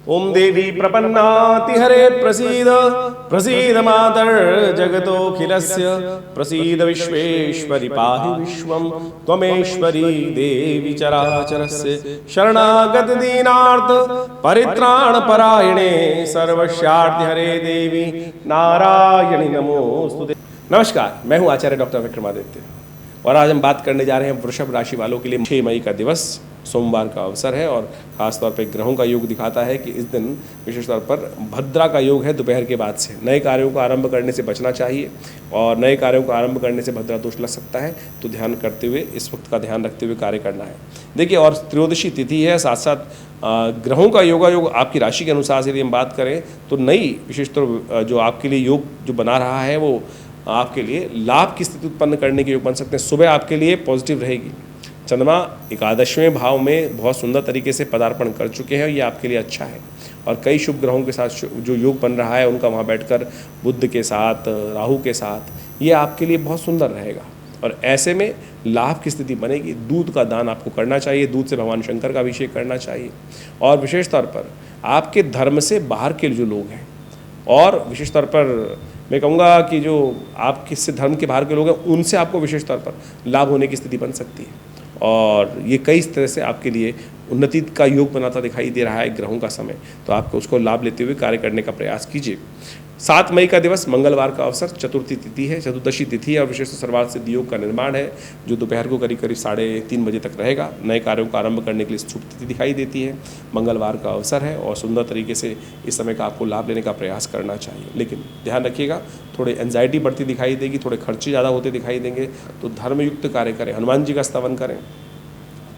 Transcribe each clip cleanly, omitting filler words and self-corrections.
ओम देवी प्रपन्नाति हरे प्रसीद प्रसीद मातर जगतोऽखिलस्य प्रसीद विश्वेश्वरि पाहि विश्वं त्वमेश्वरी देवी चराचरस्य शरणागत दीनार्थ परित्राण परायणे सर्वस्यार्थ हरे देवी नारायणी नमोस्तुते। नमस्कार, मैं हूं आचार्य डॉक्टर विक्रमादित्य और आज हम बात करने जा रहे हैं वृषभ राशि वालों के लिए 6 मई का दिवस सोमवार का अवसर है और ख़ासतौर पर ग्रहों का योग दिखाता है कि इस दिन विशेष तौर पर भद्रा का योग है। दोपहर के बाद से नए कार्यों को आरंभ करने से बचना चाहिए और नए कार्यों को आरंभ करने से भद्रा दोष लग सकता है, तो ध्यान करते हुए इस वक्त का ध्यान रखते हुए कार्य करना है। देखिए, और त्रयोदशी तिथि है, साथ साथ ग्रहों का योग आपकी राशि के अनुसार से यदि हम बात करें तो नई विशेष तौर जो आपके लिए योग जो बना रहा है वो आपके लिए लाभ की स्थिति उत्पन्न करने के योग बन सकते हैं। सुबह आपके लिए पॉजिटिव रहेगी। चंद्रमा 11वें भाव में बहुत सुंदर तरीके से पदार्पण कर चुके हैं, ये आपके लिए अच्छा है। और कई शुभ ग्रहों के साथ जो योग बन रहा है उनका वहाँ बैठकर बुध के साथ, राहु के साथ, ये आपके लिए बहुत सुंदर रहेगा और ऐसे में लाभ की स्थिति बनेगी। दूध का दान आपको करना चाहिए, दूध से भगवान शंकर का अभिषेक करना चाहिए। और विशेष तौर पर आपके धर्म से बाहर के जो लोग हैं और विशेष तौर पर मैं कहूँगा कि जो आपके से धर्म के बाहर के लोग हैं उनसे आपको विशेष तौर पर लाभ होने की स्थिति बन सकती है और ये कई तरह से आपके लिए उन्नति का योग बनाता दिखाई दे रहा है ग्रहों का समय, तो आपको उसको लाभ लेते हुए कार्य करने का प्रयास कीजिए। 7 मई का दिवस मंगलवार का अवसर, चतुर्थी तिथि है, चतुर्दशी तिथि है और विशेष सर्वार्थ सिद्धि योग का निर्माण है जो दोपहर को करीब 3:30 बजे तक रहेगा। नए कार्यों को आरंभ करने के लिए शुभ तिथि दिखाई देती है। मंगलवार का अवसर है और सुंदर तरीके से इस समय का आपको लाभ लेने का प्रयास करना चाहिए, लेकिन ध्यान रखिएगा थोड़ी एंजाइटी बढ़ती दिखाई देगी, थोड़े खर्चे ज़्यादा होते दिखाई देंगे, तो धर्मयुक्त कार्य करें, हनुमान जी का स्तवन करें।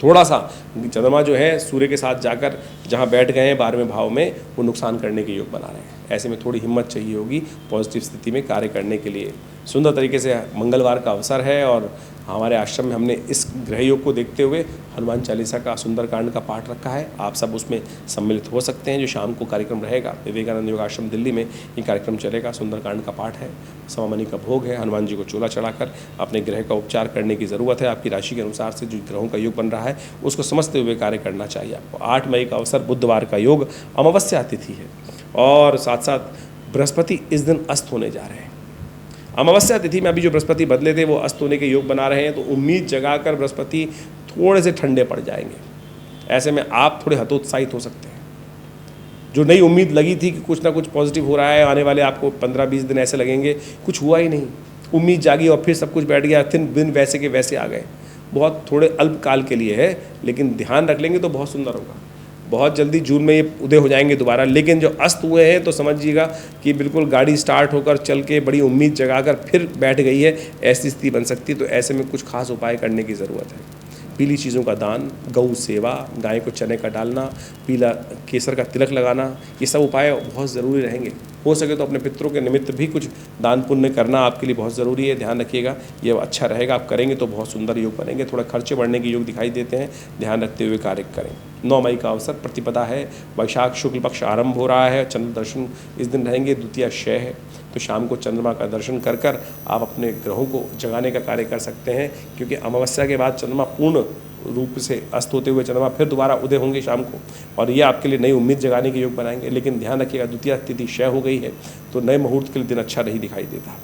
थोड़ा सा चंद्रमा जो है सूर्य के साथ जाकर जहाँ बैठ गए हैं 12वें भाव में, वो नुकसान करने के योग बना रहे हैं। ऐसे में थोड़ी हिम्मत चाहिए होगी पॉजिटिव स्थिति में कार्य करने के लिए। सुंदर तरीके से मंगलवार का अवसर है और हमारे आश्रम में हमने इस ग्रह योग को देखते हुए हनुमान चालीसा का सुंदरकांड का पाठ रखा है। आप सब उसमें सम्मिलित हो सकते हैं। जो शाम को कार्यक्रम रहेगा विवेकानंद योग आश्रम दिल्ली में ये कार्यक्रम चलेगा। सुंदरकांड का पाठ है, समामनी का भोग है, हनुमान जी को चूल्हा चढ़ाकर अपने ग्रह का उपचार करने की ज़रूरत है। आपकी राशि के अनुसार से जो ग्रहों का योग बन रहा है उसको समझते हुए कार्य करना चाहिए आपको। 8 मई का अवसर बुधवार का योग, अमावस्या तिथि है और साथ साथ बृहस्पति इस दिन अस्त होने जा रहे हैं। अमावस्या तिथि में अभी जो बृहस्पति बदले थे वो अस्त होने के योग बना रहे हैं, तो उम्मीद जगाकर बृहस्पति थोड़े से ठंडे पड़ जाएंगे। ऐसे में आप थोड़े हतोत्साहित हो सकते हैं। जो नई उम्मीद लगी थी कि कुछ ना कुछ पॉजिटिव हो रहा है, आने वाले आपको 15-20 दिन ऐसे लगेंगे, कुछ हुआ ही नहीं। उम्मीद जागी और फिर सब कुछ बैठ गया, दिन वैसे के वैसे आ गए। बहुत थोड़े अल्पकाल के लिए है, लेकिन ध्यान रख लेंगे तो बहुत सुंदर होगा। बहुत जल्दी जून में ये उदय हो जाएंगे दोबारा, लेकिन जो अस्त हुए हैं तो समझिएगा कि बिल्कुल गाड़ी स्टार्ट होकर चल के बड़ी उम्मीद जगाकर फिर बैठ गई है, ऐसी स्थिति बन सकती है। तो ऐसे में कुछ खास उपाय करने की ज़रूरत है। पीली चीज़ों का दान, गौ सेवा, गाय को चने का डालना, पीला केसर का तिलक लगाना, ये सब उपाय बहुत ज़रूरी रहेंगे। हो सके तो अपने पितरों के निमित्त भी कुछ दान पुण्य करना आपके लिए बहुत ज़रूरी है। ध्यान रखिएगा, ये अच्छा रहेगा। आप करेंगे तो बहुत सुंदर योग बनेंगे। थोड़ा खर्चे बढ़ने के योग दिखाई देते हैं, ध्यान रखते हुए कार्य करें। 9 मई का अवसर प्रतिपदा है, वैशाख शुक्ल पक्ष आरंभ हो रहा है। चंद्र दर्शन इस दिन रहेंगे, द्वितीय क्षय है, तो शाम को चंद्रमा का दर्शन कर कर आप अपने ग्रहों को जगाने का कार्य कर सकते हैं, क्योंकि अमावस्या के बाद चंद्रमा पूर्ण रूप से अस्त होते हुए चंद्रमा फिर दोबारा उदय होंगे शाम को, और ये आपके लिए नई उम्मीद जगाने के योग बनाएंगे। लेकिन ध्यान रखिएगा द्वितीय तिथि क्षय हो गई है, तो नए मुहूर्त के लिए दिन अच्छा नहीं दिखाई देता।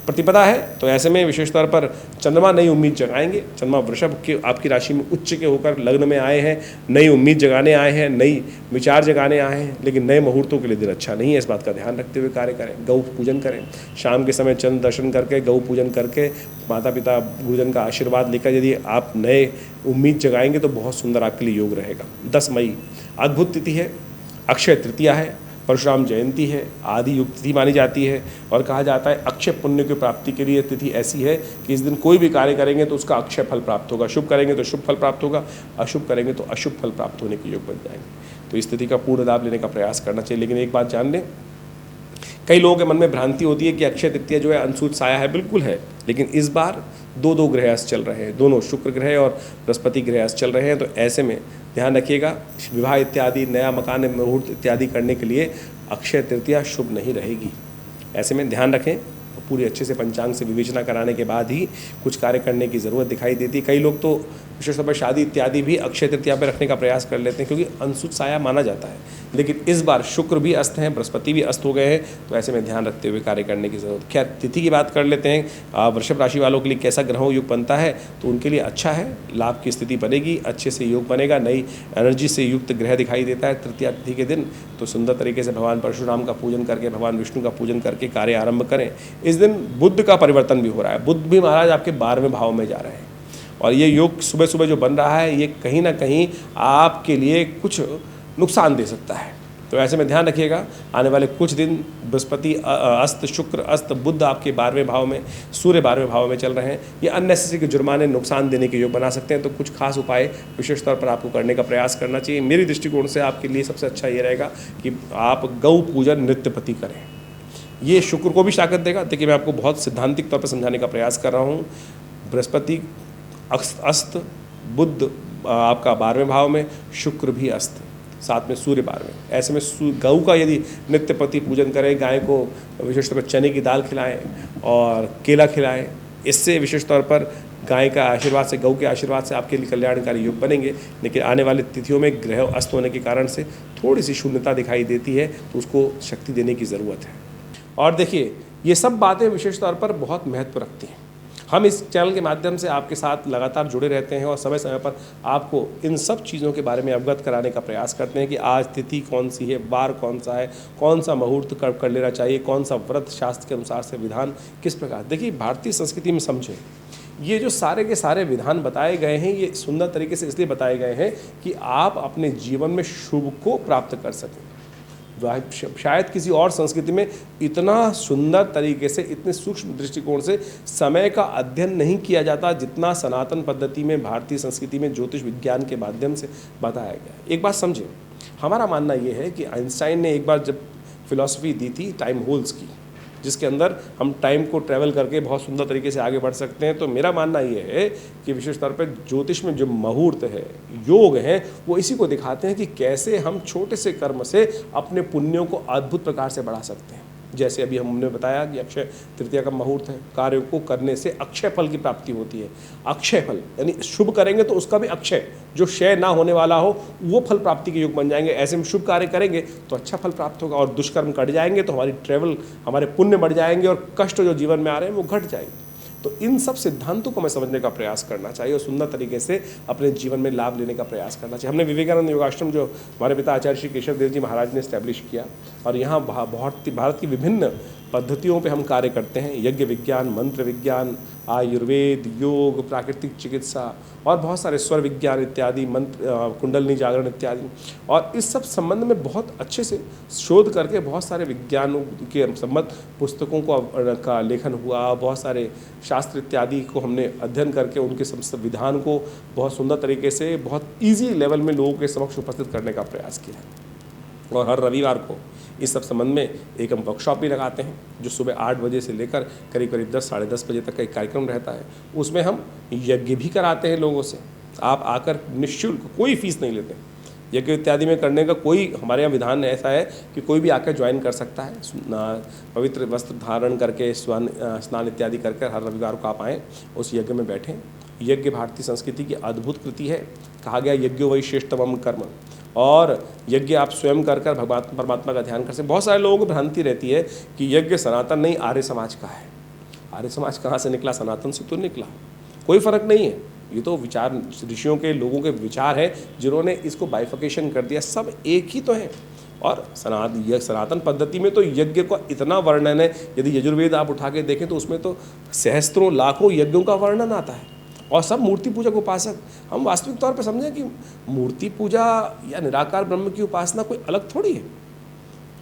प्रतिपदा है, तो ऐसे में विशेष तौर पर चंद्रमा नई उम्मीद जगाएंगे। चंद्रमा वृषभ के आपकी राशि में उच्च के होकर लग्न में आए हैं, नई उम्मीद जगाने आए हैं, नई विचार जगाने आए हैं, लेकिन नए मुहूर्तों के लिए दिन अच्छा नहीं है। इस बात का ध्यान रखते हुए कार्य करें। गौ पूजन करें, शाम के समय चंद्र दर्शन करके, गौ पूजन करके, माता पिता गुरुजन का आशीर्वाद लेकर यदि आप नए उम्मीद जगाएंगे तो बहुत सुंदर आपके लिए योग रहेगा। 10 मई अद्भुत तिथि है, अक्षय तृतीया है, परशुराम जयंती है, आदि युग तिथि मानी जाती है और कहा जाता है अक्षय पुण्य की प्राप्ति के लिए तिथि ऐसी है कि इस दिन कोई भी कार्य करेंगे तो उसका अक्षय फल प्राप्त होगा। शुभ करेंगे तो शुभ फल प्राप्त होगा, अशुभ करेंगे तो अशुभ फल प्राप्त होने के योग बन जाएंगे। तो इस तिथि का पूर्ण लाभ लेने का प्रयास करना चाहिए। लेकिन एक बात जान लें, कई लोगों के मन में भ्रांति होती है कि अक्षय तृतीया जो है अनसूत साया है, बिल्कुल है, लेकिन इस बार दो ग्रह अस्त चल रहे हैं, दोनों शुक्र ग्रह और बृहस्पति ग्रह अस्त चल रहे हैं। तो ऐसे में ध्यान रखिएगा, विवाह इत्यादि, नया मकान मुहूर्त इत्यादि करने के लिए अक्षय तृतीया शुभ नहीं रहेगी। ऐसे में ध्यान रखें, पूरी अच्छे से पंचांग से विवेचना कराने के बाद ही कुछ कार्य करने की ज़रूरत दिखाई देती है। कई लोग तो विशेष तौर पर शादी इत्यादि भी अक्षय तृतीया पर रखने का प्रयास कर लेते हैं, क्योंकि अंशुत साया माना जाता है। लेकिन इस बार शुक्र भी अस्त हैं, बृहस्पति भी अस्त हो गए हैं, तो ऐसे में ध्यान रखते हुए कार्य करने की जरूरत। खैर, तिथि की बात कर लेते हैं। वृषभ राशि वालों के लिए कैसा ग्रहों योग बनता है, तो उनके लिए अच्छा है, लाभ की स्थिति बनेगी, अच्छे से योग बनेगा, नई एनर्जी से युक्त ग्रह दिखाई देता है तृतीया तिथि के दिन। तो सुंदर तरीके से भगवान परशुराम का पूजन करके, भगवान विष्णु का पूजन करके कार्य आरंभ करें। इस दिन बुध का परिवर्तन भी हो रहा है, बुध भी महाराज आपके 12वें भाव में जा रहे हैं, और ये योग सुबह सुबह जो बन रहा है, ये कहीं ना कहीं आपके लिए कुछ नुकसान दे सकता है। तो ऐसे में ध्यान रखिएगा, आने वाले कुछ दिन बृहस्पति अस्त, शुक्र अस्त, बुध आपके 12वें भाव में, सूर्य 12वें भाव में चल रहे हैं। ये अननेसेसरी के जुर्माने, नुकसान देने के योग बना सकते हैं। तो कुछ खास उपाय विशेष तौर पर आपको करने का प्रयास करना चाहिए। मेरी दृष्टिकोण से आपके लिए सबसे अच्छा ये रहेगा कि आप गौ पूजन नित्यपति करें। ये शुक्र को भी ताकत देगा। देखिए, मैं आपको बहुत सिद्धांतिक तौर पर समझाने का प्रयास कर रहा हूँ। बृहस्पति अस्त, बुध आपका 12वें भाव में, शुक्र भी अस्त, साथ में सूर्य 12वें। ऐसे में गऊ का यदि नित्यपति पूजन करें, गाय को विशेष तौर पर चने की दाल खिलाएं और केला खिलाएं, इससे विशेष तौर पर गाय का आशीर्वाद से, गऊ के आशीर्वाद से आपके लिए कल्याणकारी योग बनेंगे। लेकिन आने वाली तिथियों में ग्रह अस्त होने के कारण से थोड़ी सी शून्यता दिखाई देती है, तो उसको शक्ति देने की ज़रूरत है। और देखिए, ये सब बातें विशेष तौर पर बहुत महत्व रखती हैं। हम इस चैनल के माध्यम से आपके साथ लगातार जुड़े रहते हैं और समय समय पर आपको इन सब चीज़ों के बारे में अवगत कराने का प्रयास करते हैं कि आज तिथि कौन सी है, वार कौन सा है, कौन सा मुहूर्त कब कर लेना चाहिए, कौन सा व्रत शास्त्र के अनुसार से विधान किस प्रकार। देखिए, भारतीय संस्कृति में समझें, ये जो सारे के सारे विधान बताए गए हैं, ये सुंदर तरीके से इसलिए बताए गए हैं कि आप अपने जीवन में शुभ को प्राप्त कर सकें। शायद किसी और संस्कृति में इतना सुंदर तरीके से, इतने सूक्ष्म दृष्टिकोण से समय का अध्ययन नहीं किया जाता जितना सनातन पद्धति में, भारतीय संस्कृति में ज्योतिष विज्ञान के माध्यम से बताया गया। एक बात समझें, हमारा मानना ये है कि आइंस्टाइन ने एक बार जब फिलॉसफी दी थी टाइम होल्स की, जिसके अंदर हम टाइम को ट्रैवल करके बहुत सुंदर तरीके से आगे बढ़ सकते हैं, तो मेरा मानना ये है कि विशेष तौर पर ज्योतिष में जो मुहूर्त है, योग हैं, वो इसी को दिखाते हैं कि कैसे हम छोटे से कर्म से अपने पुण्यों को अद्भुत प्रकार से बढ़ा सकते हैं। जैसे अभी हमने बताया कि अक्षय तृतीया का मुहूर्त है, कार्य को करने से अक्षय फल की प्राप्ति होती है। अक्षय फल यानी शुभ करेंगे तो उसका भी अक्षय, जो क्षय ना होने वाला हो, वो फल प्राप्ति के योग बन जाएंगे। ऐसे में शुभ कार्य करेंगे तो अच्छा फल प्राप्त होगा, और दुष्कर्म कट जाएंगे तो हमारी ट्रैवल, हमारे पुण्य बढ़ जाएंगे, और कष्ट जो जीवन में आ रहे हैं वो घट जाएंगे। तो इन सब सिद्धांतों को हमें समझने का प्रयास करना चाहिए और सुंदर तरीके से अपने जीवन में लाभ लेने का प्रयास करना चाहिए। हमने विवेकानंद योगाश्रम, जो हमारे पिता आचार्य श्री केशव देव जी महाराज ने इस्टेब्लिश किया, और यहाँ भारत की विभिन्न पद्धतियों पे हम कार्य करते हैं। यज्ञ विज्ञान, मंत्र विज्ञान, आयुर्वेद, योग, प्राकृतिक चिकित्सा और बहुत सारे स्वर विज्ञान इत्यादि, मंत्र, कुंडलनी जागरण इत्यादि। और इस सब संबंध में बहुत अच्छे से शोध करके बहुत सारे विज्ञानों के संबंध पुस्तकों का लेखन हुआ, बहुत सारे शास्त्र इत्यादि को हमने अध्ययन करके उनके संविधान को बहुत सुंदर तरीके से, बहुत ईजी लेवल में लोगों के समक्ष उपस्थित करने का प्रयास किया। और हर रविवार को इस सब संबंध में एक हम वर्कशॉप भी लगाते हैं, जो सुबह 8 बजे से लेकर करीब करीब 10 साढ़े 10 बजे तक का एक कार्यक्रम रहता है। उसमें हम यज्ञ भी कराते हैं लोगों से। आप आकर निःशुल्क, कोई फीस नहीं लेते। यज्ञ इत्यादि में करने का कोई हमारे यहाँ विधान ऐसा है कि कोई भी आकर ज्वाइन कर सकता है। पवित्र वस्त्र धारण करके, स्नान इत्यादि करके हर रविवार को आप आएँ, उस यज्ञ में बैठें। यज्ञ भारतीय संस्कृति की अद्भुत कृति है। कहा गया यज्ञो वही श्रेष्ठतमं कर्म, और यज्ञ आप स्वयं कर कर भगवान परमात्मा का ध्यान कर सकते। बहुत सारे लोगों को भ्रांति रहती है कि यज्ञ सनातन नहीं, आर्य समाज का है। आर्य समाज कहाँ से निकला? सनातन से तो निकला। कोई फर्क नहीं है, ये तो विचार ऋषियों के, लोगों के विचार है जिन्होंने इसको बाइफिकेशन कर दिया। सब एक ही तो है। और सनातन पद्धति में तो यज्ञ का इतना वर्णन है, यदि यजुर्वेद आप उठा के देखें तो उसमें तो सहस्त्रों लाखों यज्ञों का वर्णन आता है, और सब मूर्ति पूजक उपासक। हम वास्तविक तौर पर समझें कि मूर्ति पूजा या निराकार ब्रह्म की उपासना कोई अलग थोड़ी है।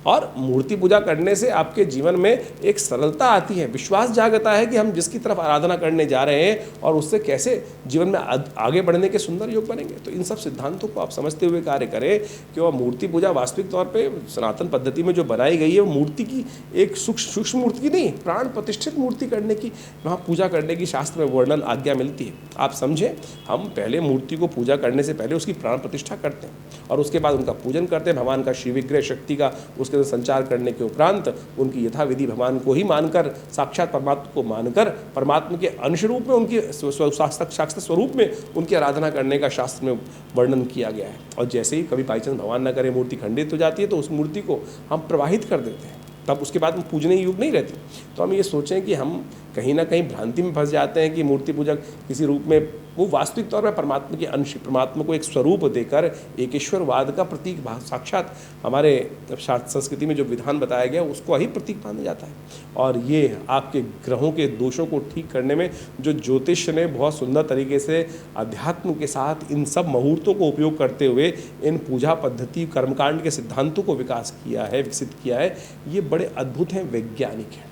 और मूर्ति पूजा करने से आपके जीवन में एक सरलता आती है, विश्वास जागता है कि हम जिसकी तरफ आराधना करने जा रहे हैं और उससे कैसे जीवन में आगे बढ़ने के सुंदर योग बनेंगे। तो इन सब सिद्धांतों को आप समझते हुए कार्य करें कि वह मूर्ति पूजा वास्तविक तौर पे सनातन पद्धति में जो बनाई गई है, वो मूर्ति की एक सूक्ष्म मूर्ति की नहीं, प्राण प्रतिष्ठित मूर्ति करने की, वहाँ पूजा करने की शास्त्र में वर्णन आज्ञा मिलती है। आप समझें, हम पहले मूर्ति को पूजा करने से पहले उसकी प्राण प्रतिष्ठा करते हैं और उसके बाद उनका पूजन करते हैं। भगवान का श्री विग्रह शक्ति का उसके अंदर संचार करने के उपरांत उनकी यथाविधि भगवान को ही मानकर, साक्षात परमात्मा को मानकर, परमात्मा के अंश रूप में उनकी साक्षात स्वरूप में उनकी आराधना करने का शास्त्र में वर्णन किया गया है। और जैसे ही कभी बाई चांस भगवान न करे मूर्ति खंडित हो जाती है तो उस मूर्ति को हम प्रवाहित कर देते हैं, तब उसके बाद में पूजने योग नहीं रहती। तो हम ये सोचें कि हम कहीं ना कहीं भ्रांति में फंस जाते हैं कि मूर्ति पूजक किसी रूप में, वो वास्तविक तौर पर परमात्मा के अंश, परमात्मा को एक स्वरूप देकर एकेश्वरवाद का प्रतीक, साक्षात हमारे संस्कृति में जो विधान बताया गया उसको ही प्रतीक माना जाता है। और ये आपके ग्रहों के दोषों को ठीक करने में जो ज्योतिष ने बहुत सुंदर तरीके से अध्यात्म के साथ इन सब मुहूर्तों को उपयोग करते हुए इन पूजा पद्धति, कर्मकांड के सिद्धांतों को विकसित किया है, ये बड़े अद्भुत हैं, वैज्ञानिक हैं।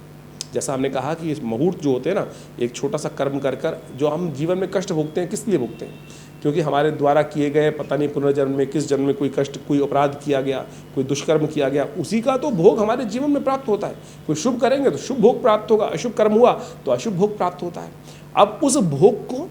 जैसा हमने कहा कि इस मुहूर्त जो होते हैं ना, एक छोटा सा कर्म कर कर जो हम जीवन में कष्ट भोगते हैं, किस लिए भोगते हैं? क्योंकि हमारे द्वारा किए गए पता नहीं पुनर्जन्म में, किस जन्म में कोई कष्ट, कोई अपराध किया गया, कोई दुष्कर्म किया गया, उसी का तो भोग हमारे जीवन में प्राप्त होता है। कोई शुभ करेंगे तो शुभ भोग प्राप्त होगा, अशुभ कर्म हुआ तो अशुभ भोग प्राप्त होता है। अब उस भोग को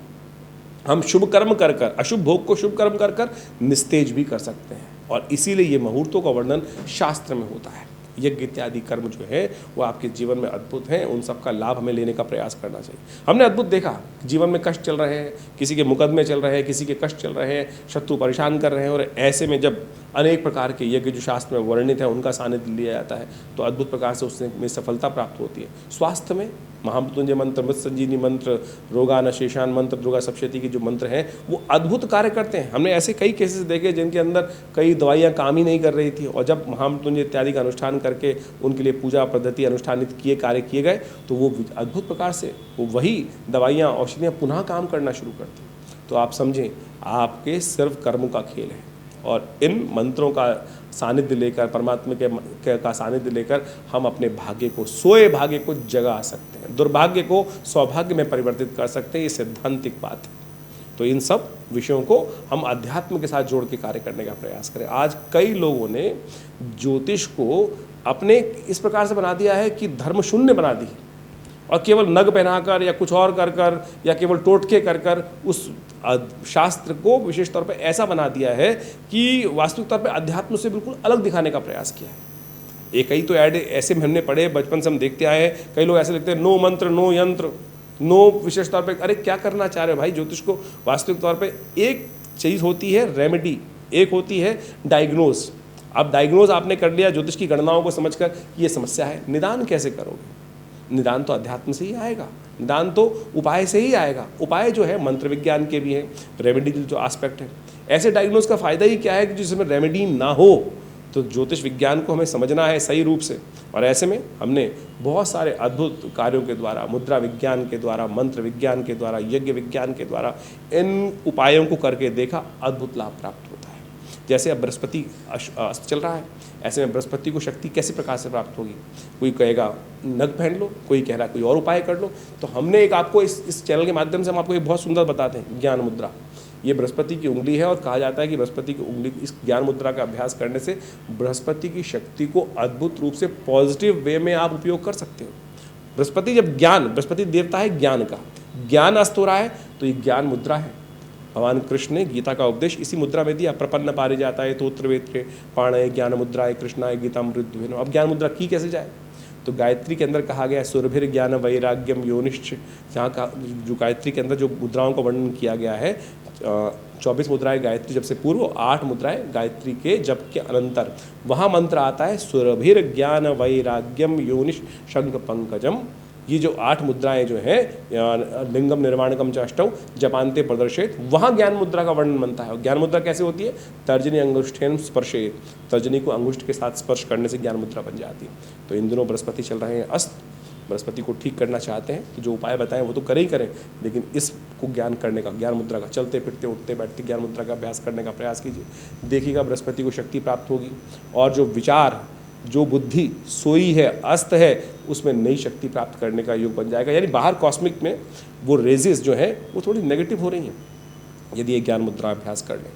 हम शुभ कर्म कर कर, अशुभ भोग को शुभ कर्म कर कर निस्तेज भी कर सकते हैं। और इसीलिए ये मुहूर्तों का वर्णन शास्त्र में होता है। यज्ञ इत्यादि कर्म जो है वो आपके जीवन में अद्भुत हैं, उन सब का लाभ हमें लेने का प्रयास करना चाहिए। हमने अद्भुत देखा, जीवन में कष्ट चल रहे हैं, किसी के मुकदमे चल रहे हैं, किसी के कष्ट चल रहे हैं, शत्रु परेशान कर रहे हैं, और ऐसे में जब अनेक प्रकार के यज्ञ जो शास्त्र में वर्णित है उनका सानिध्य लिया जाता है तो अद्भुत प्रकार से उसमें सफलता प्राप्त होती है। स्वास्थ्य में महामृत्युंजय मंत्र, मृत संजीवनी मंत्र, रोगान शेषान मंत्र, दुर्गा सप्तशती के जो मंत्र हैं वो अद्भुत कार्य करते हैं। हमने ऐसे कई केसेस देखे जिनके अंदर कई दवाइयाँ काम ही नहीं कर रही थी, और जब महामृत्युंजय इत्यादि का अनुष्ठान करके उनके लिए पूजा पद्धति अनुष्ठानित कार्य किए गए तो वो अद्भुत प्रकार से वो वही दवाइयाँ, औषधियाँ पुनः काम करना शुरू करती। तो आप समझें, आपके सिर्फ कर्मों का खेल है, और इन मंत्रों का सानिध्य लेकर, परमात्मा का सानिध्य लेकर हम अपने भाग्य को, सोए भाग्य को जगा सकते हैं, दुर्भाग्य को सौभाग्य में परिवर्तित कर सकते हैं। ये सिद्धांतिक बात है। तो इन सब विषयों को हम अध्यात्म के साथ जोड़ के कार्य करने का प्रयास करें। आज कई लोगों ने ज्योतिष को अपने इस प्रकार से बना दिया है कि धर्म शून्य बना दी, और केवल नग पहनाकर या कुछ और कर कर या केवल टोटके कर कर उस शास्त्र को विशेष तौर पे ऐसा बना दिया है कि वास्तविक तौर पे अध्यात्म से बिल्कुल अलग दिखाने का प्रयास किया है। एक कई तो ऐड ऐसे में हमने पढ़े, बचपन से हम देखते आए हैं, कई लोग ऐसे लिखते हैं नो मंत्र, नो यंत्र, नो विशेष तौर पे। अरे क्या करना चाह रहे हो भाई? ज्योतिष को वास्तविक तौर पर एक चीज़ होती है रेमेडी, एक होती है डायग्नोज। अब डायग्नोज आपने कर लिया ज्योतिष की गणनाओं को समझकर कि ये समस्या है, निदान कैसे करोगे? निदान तो अध्यात्म से ही आएगा, निदान तो उपाय से ही आएगा। उपाय जो है मंत्र विज्ञान के भी हैं, रेमेडी जो आस्पेक्ट है। ऐसे डायग्नोज का फ़ायदा ही क्या है कि जिसमें रेमेडी ना हो, तो ज्योतिष विज्ञान को हमें समझना है सही रूप से। और ऐसे में हमने बहुत सारे अद्भुत कार्यों के द्वारा, मुद्रा विज्ञान के द्वारा, मंत्र विज्ञान के द्वारा, यज्ञ विज्ञान के द्वारा इन उपायों को करके देखा, अद्भुत लाभ प्राप्त होता है। जैसे अब बृहस्पति अस्त चल रहा है, ऐसे में बृहस्पति को शक्ति कैसे प्रकार से प्राप्त होगी? कोई कहेगा नग पहन लो, कोई कह रहा है कोई और उपाय कर लो। तो हमने एक आपको इस चैनल के माध्यम से हम आपको एक बहुत सुंदर बताते हैं, ज्ञान मुद्रा। ये बृहस्पति की उंगली है, और कहा जाता है कि बृहस्पति की उंगली, इस ज्ञान मुद्रा का अभ्यास करने से बृहस्पति की शक्ति को अद्भुत रूप से पॉजिटिव वे में आप उपयोग कर सकते हो। बृहस्पति जब बृहस्पति देवता है ज्ञान का, ज्ञान अस्त हो रहा है तो ये ज्ञान मुद्रा है। भगवान कृष्ण ने गीता का उपदेश इसी मुद्रा में दिया। प्रपन्न पारिजाताय तोत्र वेत्रे पाणय ज्ञान मुद्राय कृष्णाय गीतामृत। अब ज्ञान मुद्रा की कैसे जाए? तो गायत्री के अंदर कहा गया सुरभिर ज्ञान वैराग्यम योनिश्च, जहाँ का जो गायत्री के अंदर जो मुद्राओं का वर्णन किया गया है, 24 मुद्राएं गायत्री जब से पूर्व, 8 मुद्राएं गायत्री के जब के अनंतर, वहाँ मंत्र आता है सुरभिर ज्ञान वैराग्यम योनिश शंख पंकजम। ये जो 8 मुद्राएं जो हैं, लिंगम निर्वाणकम च अष्टौ जपान्ते प्रदर्शित, वहाँ ज्ञान मुद्रा का वर्णन बनता है। और ज्ञान मुद्रा कैसे होती है? तर्जनी अंगुष्ठेन स्पर्शेत, तर्जनी को अंगुष्ठ के साथ स्पर्श करने से ज्ञान मुद्रा बन जाती है। तो इन दिनों बृहस्पति चल रहे हैं अस्त, बृहस्पति को ठीक करना चाहते हैं तो जो उपाय बताएं वो तो करें ही करें, लेकिन इसको ज्ञान करने का, ज्ञान मुद्रा का, चलते फिरते उठते बैठते ज्ञान मुद्रा का अभ्यास करने का प्रयास कीजिए। देखिएगा बृहस्पति को शक्ति प्राप्त होगी, और जो विचार, जो बुद्धि सोई है, अस्त है, उसमें नई शक्ति प्राप्त करने का योग बन जाएगा। यानी बाहर कॉस्मिक में वो रेजेस जो है वो थोड़ी नेगेटिव हो रही हैं। यदि ये ज्ञान मुद्रा अभ्यास कर लें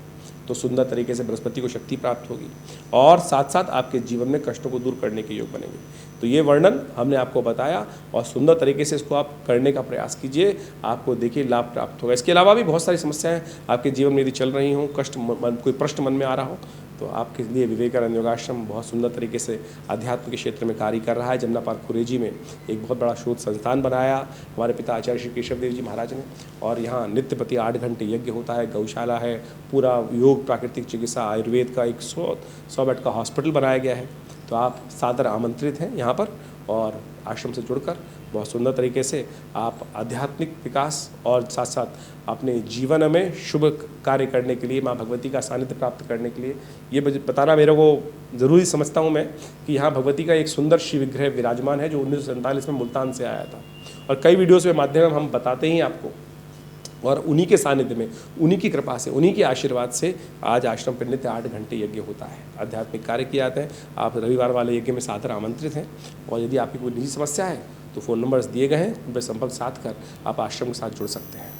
तो सुंदर तरीके से बृहस्पति को शक्ति प्राप्त होगी, और साथ साथ आपके जीवन में कष्टों को दूर करने के योग बनेंगे। तो ये वर्णन हमने आपको बताया और सुंदर तरीके से इसको आप करने का प्रयास कीजिए, आपको देखिए लाभ प्राप्त होगा। इसके अलावा भी बहुत सारी समस्याएं आपके जीवन में यदि चल रही हों, कोई प्रश्न मन में आ रहा हो, तो आपके लिए विवेकानंद योगाश्रम बहुत सुंदर तरीके से अध्यात्म के क्षेत्र में कार्य कर रहा है। जमुना पार्क खुरेजी में एक बहुत बड़ा शोध संस्थान बनाया हमारे पिता आचार्य श्री केशव देव जी महाराज ने, और यहाँ नित्य प्रति 8 घंटे यज्ञ होता है, गौशाला है, पूरा योग, प्राकृतिक चिकित्सा, आयुर्वेद का एक 100 बेड का हॉस्पिटल बनाया गया है। तो आप सादर आमंत्रित हैं यहाँ पर, और आश्रम से जुड़कर बहुत सुंदर तरीके से आप आध्यात्मिक विकास और साथ साथ अपने जीवन में शुभ कार्य करने के लिए, माँ भगवती का सानिध्य प्राप्त करने के लिए, ये बताना मेरे को ज़रूरी समझता हूँ मैं कि यहाँ भगवती का एक सुंदर शिव विग्रह विराजमान है जो 1947 में मुल्तान से आया था, और कई वीडियोज़ के माध्यम में हम बताते ही आपको, और उन्हीं के सानिध्य में, उन्हीं की कृपा से, उन्हीं के आशीर्वाद से आज आश्रम पर नित्य 8 घंटे यज्ञ होता है, आध्यात्मिक कार्य किए जाते हैं। आप रविवार वाले यज्ञ में सादर आमंत्रित हैं, और यदि आपकी कोई निजी समस्या है तो फ़ोन नंबर्स दिए गए हैं, उन पर संपर्क साध कर आप आश्रम के साथ जुड़ सकते हैं।